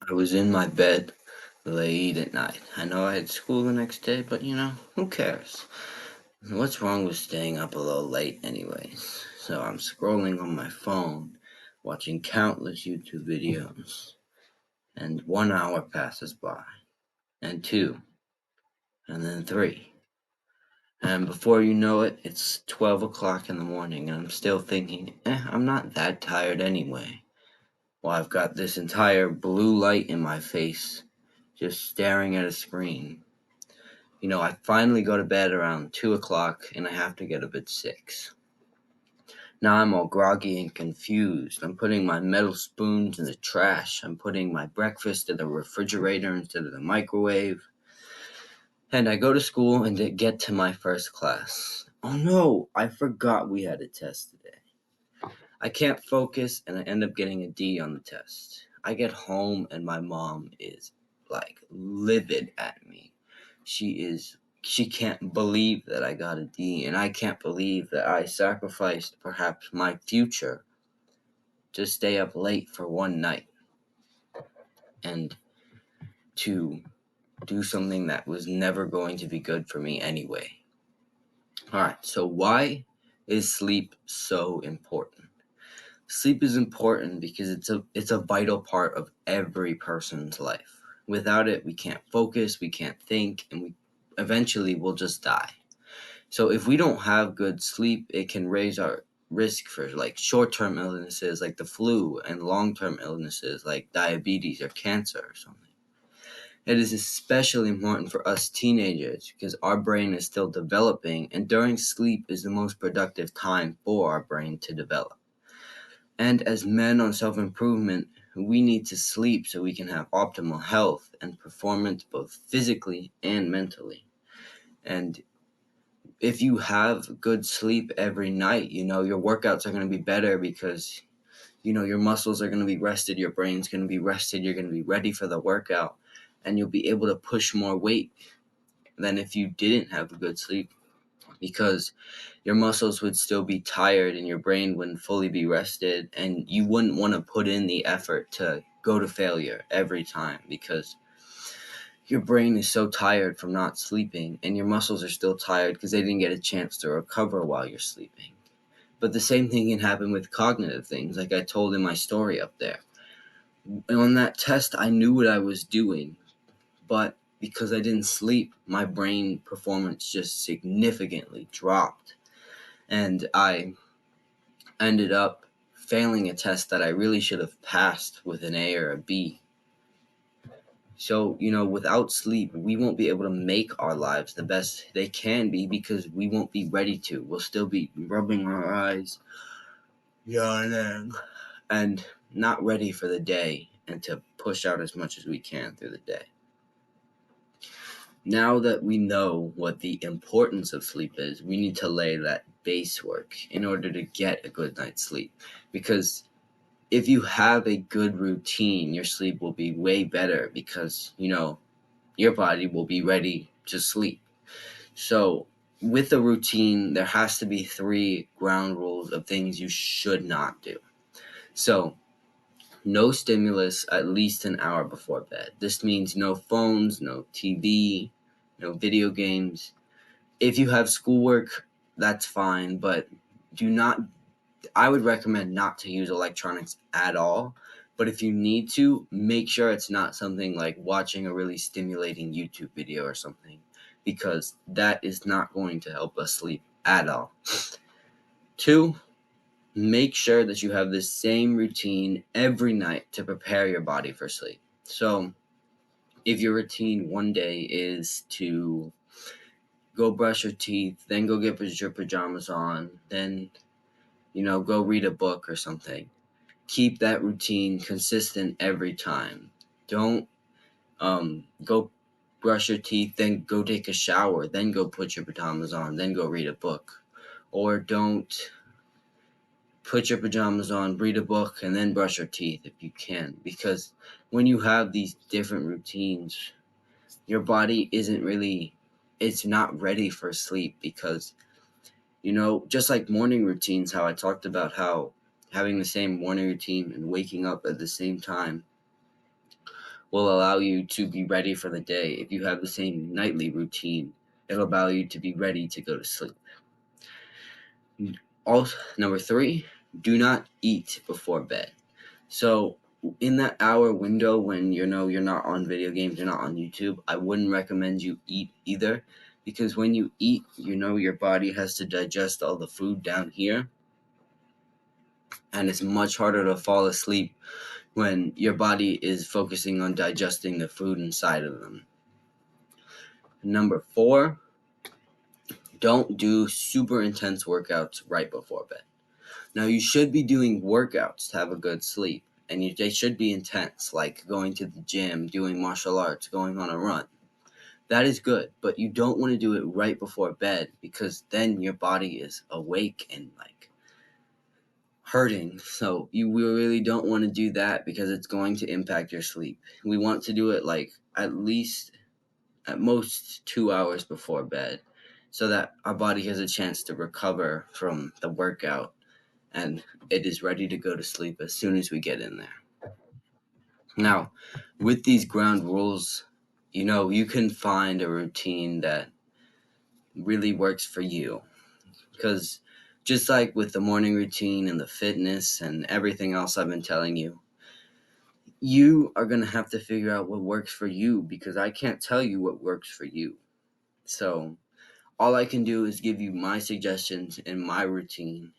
I was in my bed late at night. I know I had school the next day, but who cares? What's wrong with staying up a little late, anyways? So I'm scrolling on my phone, watching countless YouTube videos, and 1 hour passes by, and two, and then three. And before you know it, it's 12 o'clock in the morning, and I'm still thinking, I'm not that tired anyway. Well, I've got this entire blue light in my face, just staring at a screen. I finally go to bed around 2 o'clock and I have to get up at 6. Now I'm all groggy and confused. I'm putting my metal spoons in the trash. I'm putting my breakfast in the refrigerator instead of the microwave. And I go to school and get to my first class. Oh no, I forgot we had a test today. I can't focus and I end up getting a D on the test. I get home and my mom is like livid at me. She can't believe that I got a D, and I can't believe that I sacrificed perhaps my future to stay up late for one night and to do something that was never going to be good for me anyway. Alright, so why is sleep so important? Sleep is important because it's a vital part of every person's life. Without it, we can't focus, we can't think, and we eventually will just die. So if we don't have good sleep, it can raise our risk for like short-term illnesses like the flu and long-term illnesses like diabetes or cancer or something. It is especially important for us teenagers because our brain is still developing, and during sleep is the most productive time for our brain to develop. And as men on self-improvement, we need to sleep so we can have optimal health and performance both physically and mentally. And if you have good sleep every night, your workouts are going to be better because, your muscles are going to be rested, your brain's going to be rested, you're going to be ready for the workout, and you'll be able to push more weight than if you didn't have good sleep because your muscles would still be tired and your brain wouldn't fully be rested, and you wouldn't want to put in the effort to go to failure every time because your brain is so tired from not sleeping and your muscles are still tired because they didn't get a chance to recover while you're sleeping. But the same thing can happen with cognitive things, like I told in my story up there. And on that test, I knew what I was doing, but because I didn't sleep, my brain performance just significantly dropped. And I ended up failing a test that I really should have passed with an A or a B. So, without sleep, we won't be able to make our lives the best they can be because we won't be ready to. We'll still be rubbing our eyes, yawning, and not ready for the day and to push out as much as we can through the day. Now that we know what the importance of sleep is, we need to lay that base work in order to get a good night's sleep. Because if you have a good routine, your sleep will be way better because, your body will be ready to sleep. So, with a routine, there has to be 3 ground rules of things you should not do. So, no stimulus at least an hour before bed. This means no phones, no TV, no video games. If you have schoolwork, that's fine, but do not I would recommend not to use electronics at all. But if you need to, make sure it's not something like watching a really stimulating YouTube video or something, because that is not going to help us sleep at all. 2, make sure that you have the same routine every night to prepare your body for sleep. So, if your routine one day is to go brush your teeth, then go get your pajamas on, then, go read a book or something. Keep that routine consistent every time. Don't go brush your teeth, then go take a shower, then go put your pajamas on, then go read a book. Or don't put your pajamas on, read a book, and then brush your teeth if you can. Because when you have these different routines, your body it's not ready for sleep because, just like morning routines, how I talked about how having the same morning routine and waking up at the same time will allow you to be ready for the day. If you have the same nightly routine, it'll allow you to be ready to go to sleep. Also, number 3, do not eat before bed. So in that hour window when you're not on video games, you're not on YouTube, I wouldn't recommend you eat either, because when you eat, your body has to digest all the food down here, and it's much harder to fall asleep when your body is focusing on digesting the food inside of them. Number 4, don't do super intense workouts right before bed. Now, you should be doing workouts to have a good sleep, and they should be intense, like going to the gym, doing martial arts, going on a run. That is good, but you don't want to do it right before bed, because then your body is awake and hurting. So we really don't want to do that, because it's going to impact your sleep. We want to do it at most 2 hours before bed, so that our body has a chance to recover from the workout and it is ready to go to sleep as soon as we get in there. Now, with these ground rules, you can find a routine that really works for you. Because just like with the morning routine and the fitness and everything else I've been telling you, you are going to have to figure out what works for you, because I can't tell you what works for you. So, all I can do is give you my suggestions and my routine.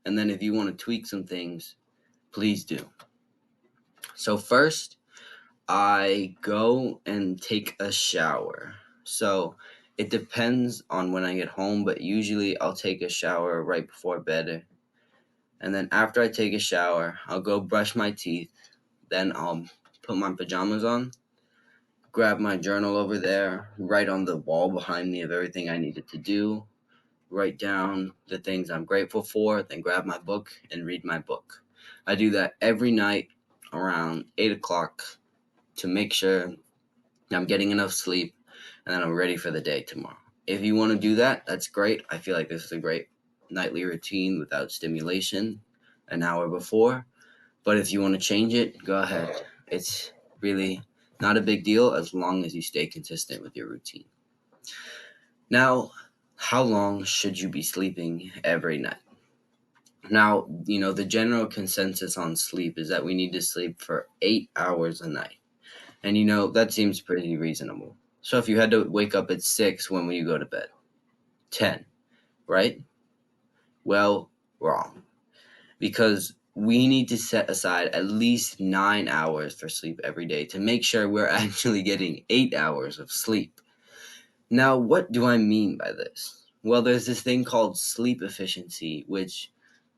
And then if you want to tweak some things, please do. So, first, I go and take a shower. So it depends on when I get home, but usually I'll take a shower right before bed. And then after I take a shower, I'll go brush my teeth. Then I'll put my pajamas on, grab my journal over there, write on the wall behind me of everything I needed to do, write down the things I'm grateful for, then grab my book and read my book. I do that every night around 8 o'clock to make sure I'm getting enough sleep, and then I'm ready for the day tomorrow. If you want to do that, that's great. I feel like this is a great nightly routine without stimulation an hour before. But if you want to change it, go ahead. It's really not a big deal as long as you stay consistent with your routine. Now, how long should you be sleeping every night? Now, the general consensus on sleep is that we need to sleep for 8 hours a night. And that seems pretty reasonable. So if you had to wake up at 6, when will you go to bed? 10, right? Well, wrong. Because we need to set aside at least 9 hours for sleep every day to make sure we're actually getting 8 hours of sleep. Now, what do I mean by this? Well, there's this thing called sleep efficiency, which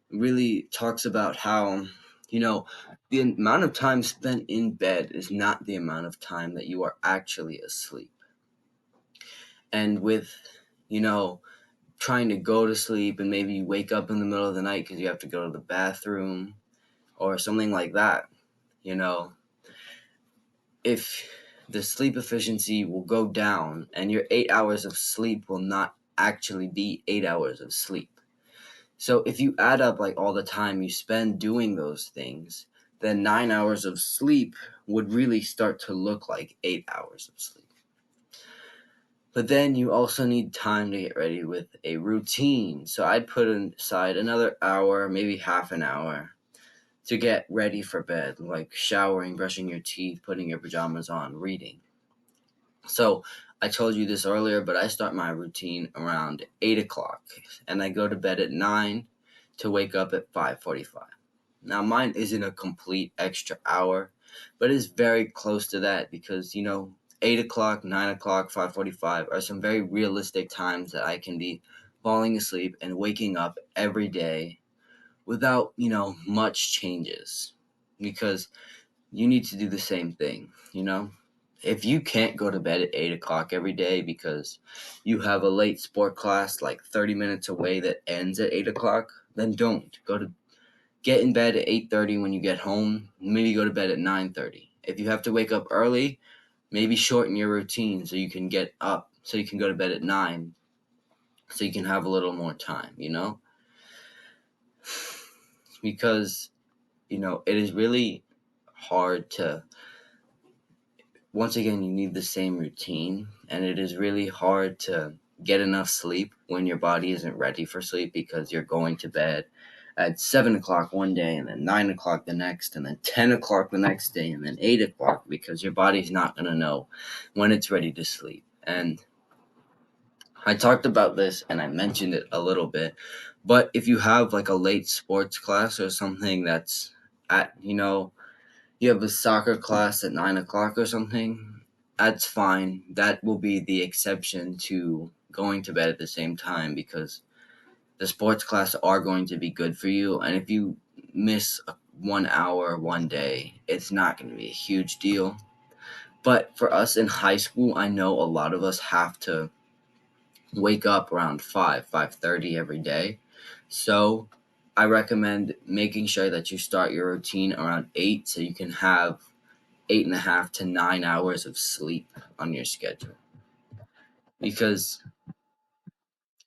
really talks about how, you know, the amount of time spent in bed is not the amount of time that you are actually asleep. And with, you know, trying to go to sleep and maybe you wake up in the middle of the night because you have to go to the bathroom or something like that, you know, if the sleep efficiency will go down and your 8 hours of sleep will not actually be 8 hours of sleep. So if you add up like all the time you spend doing those things, then 9 hours of sleep would really start to look like 8 hours of sleep. But then you also need time to get ready with a routine. So I'd put aside another hour, maybe half an hour, to get ready for bed, like showering, brushing your teeth, putting your pajamas on, reading. So I told you this earlier, but I start my routine around 8 o'clock, and I go to bed at 9 to wake up at 5:45. Now mine isn't a complete extra hour, but it's very close to that because 8 o'clock, 9 o'clock, 5:45 are some very realistic times that I can be falling asleep and waking up every day without much changes, because you need to do the same thing. If you can't go to bed at 8 o'clock every day because you have a late sport class like 30 minutes away that ends at 8 o'clock, then don't. Get in bed at 8:30 when you get home. Maybe go to bed at 9:30. If you have to wake up early, maybe shorten your routine so you can get up, so you can go to bed at 9, so you can have a little more time. Because, it is really hard to once again, you need the same routine, and it is really hard to get enough sleep when your body isn't ready for sleep because you're going to bed at 7 o'clock one day, and then 9 o'clock the next, and then 10 o'clock the next day, and then 8 o'clock because your body's not going to know when it's ready to sleep. And I talked about this and I mentioned it a little bit, but if you have like a late sports class or something that's at, you have a soccer class at 9 o'clock or something, that's fine. That will be the exception to going to bed at the same time because the sports class are going to be good for you. And if you miss 1 hour one day, it's not going to be a huge deal. But for us in high school, I know a lot of us have to wake up around 5:30 every day. So I recommend making sure that you start your routine around 8 so you can have 8.5 to 9 hours of sleep on your schedule. Because,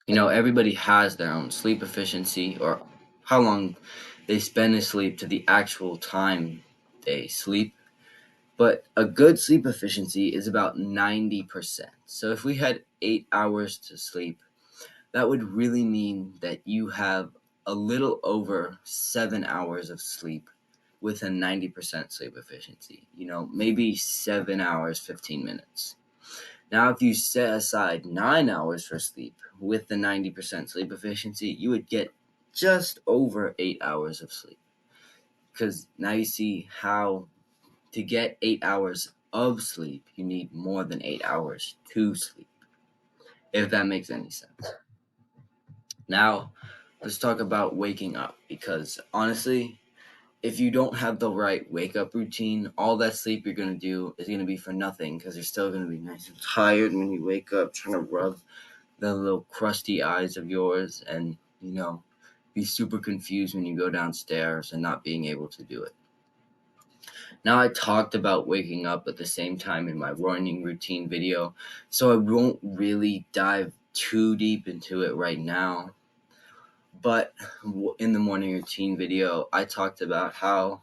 everybody has their own sleep efficiency or how long they spend asleep to the actual time they sleep. But a good sleep efficiency is about 90%. So if we had 8 hours to sleep, that would really mean that you have a little over 7 hours of sleep with a 90% sleep efficiency. Maybe 7 hours, 15 minutes. Now, if you set aside 9 hours for sleep with the 90% sleep efficiency, you would get just over 8 hours of sleep. Because now you see how to get 8 hours of sleep, you need more than 8 hours to sleep, if that makes any sense. Now, let's talk about waking up because honestly, if you don't have the right wake up routine, all that sleep you're going to do is going to be for nothing because you're still going to be nice and tired when you wake up, trying to rub the little crusty eyes of yours and, be super confused when you go downstairs and not being able to do it. Now, I talked about waking up at the same time in my morning routine video, so I won't really dive too deep into it right now. But in the morning routine video, I talked about how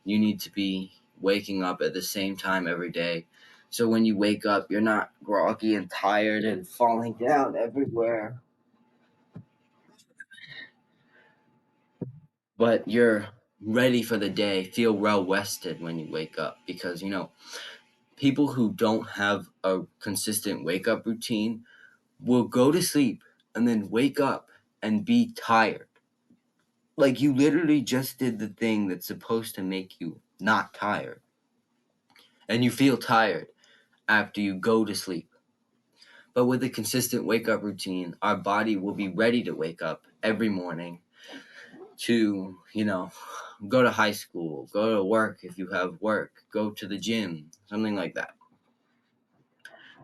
you need to be waking up at the same time every day. So when you wake up, you're not groggy and tired and falling down everywhere, but you're ready for the day, feel well rested when you wake up. Because, people who don't have a consistent wake up routine will go to sleep and then wake up and be tired. Like you literally just did the thing that's supposed to make you not tired. And you feel tired after you go to sleep. But with a consistent wake up routine, our body will be ready to wake up every morning to, go to high school, go to work if you have work, go to the gym, something like that.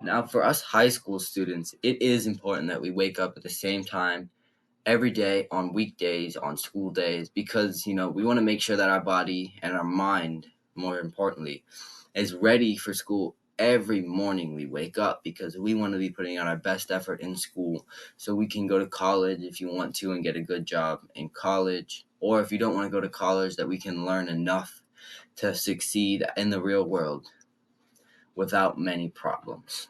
Now, for us high school students, it is important that we wake up at the same time every day on weekdays, on school days, because, we want to make sure that our body and our mind, more importantly, is ready for school every morning we wake up because we want to be putting out our best effort in school so we can go to college if you want to and get a good job in college, or if you don't want to go to college, that we can learn enough to succeed in the real world without many problems.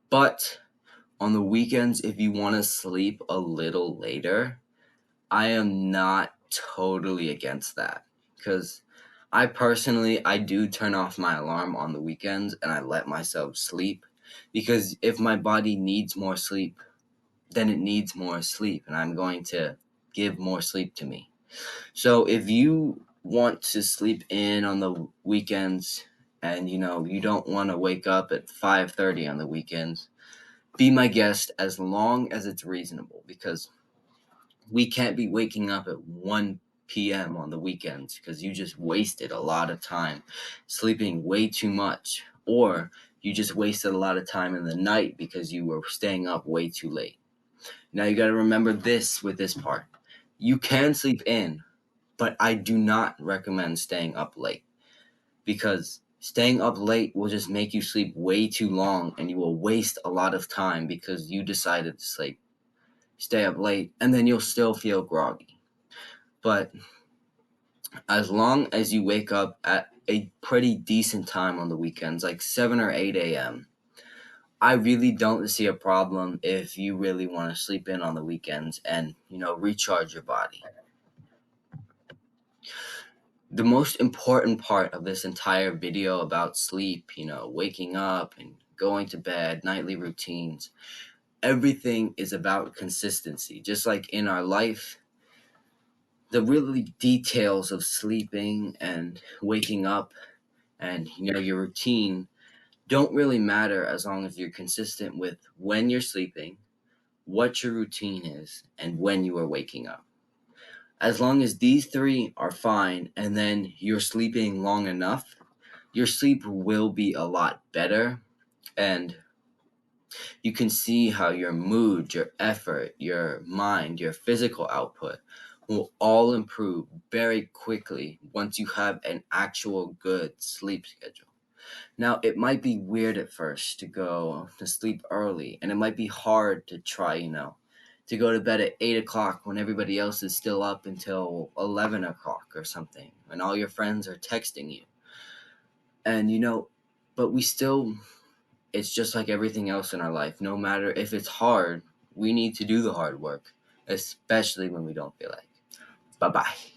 But on the weekends, if you want to sleep a little later, I am not totally against that because I do turn off my alarm on the weekends and I let myself sleep because if my body needs more sleep, then it needs more sleep and I'm going to give more sleep to me. So if you want to sleep in on the weekends and you don't want to wake up at 5:30 on the weekends, be my guest as long as it's reasonable because we can't be waking up at 1 p.m. on the weekends because you just wasted a lot of time sleeping way too much, or you just wasted a lot of time in the night because you were staying up way too late. Now you got to remember this with this part. You can sleep in, but I do not recommend staying up late because staying up late will just make you sleep way too long and you will waste a lot of time because you decided to stay up late and then you'll still feel groggy. But As long as you wake up at a pretty decent time on the weekends, like 7 or 8 a.m., I really don't see a problem if you really want to sleep in on the weekends and, recharge your body. The most important part of this entire video about sleep, waking up and going to bed, nightly routines, everything is about consistency. Just like in our life, the really details of sleeping and waking up and, your routine don't really matter as long as you're consistent with when you're sleeping, what your routine is, and when you are waking up. As long as these three are fine and then you're sleeping long enough, your sleep will be a lot better, and you can see how your mood, your effort, your mind, your physical output will all improve very quickly once you have an actual good sleep schedule. Now, it might be weird at first to go to sleep early, and it might be hard to try, to go to bed at 8 o'clock when everybody else is still up until 11 o'clock or something, and all your friends are texting you. And, but we still, it's just like everything else in our life. No matter if it's hard, we need to do the hard work, especially when we don't feel like. Bye bye.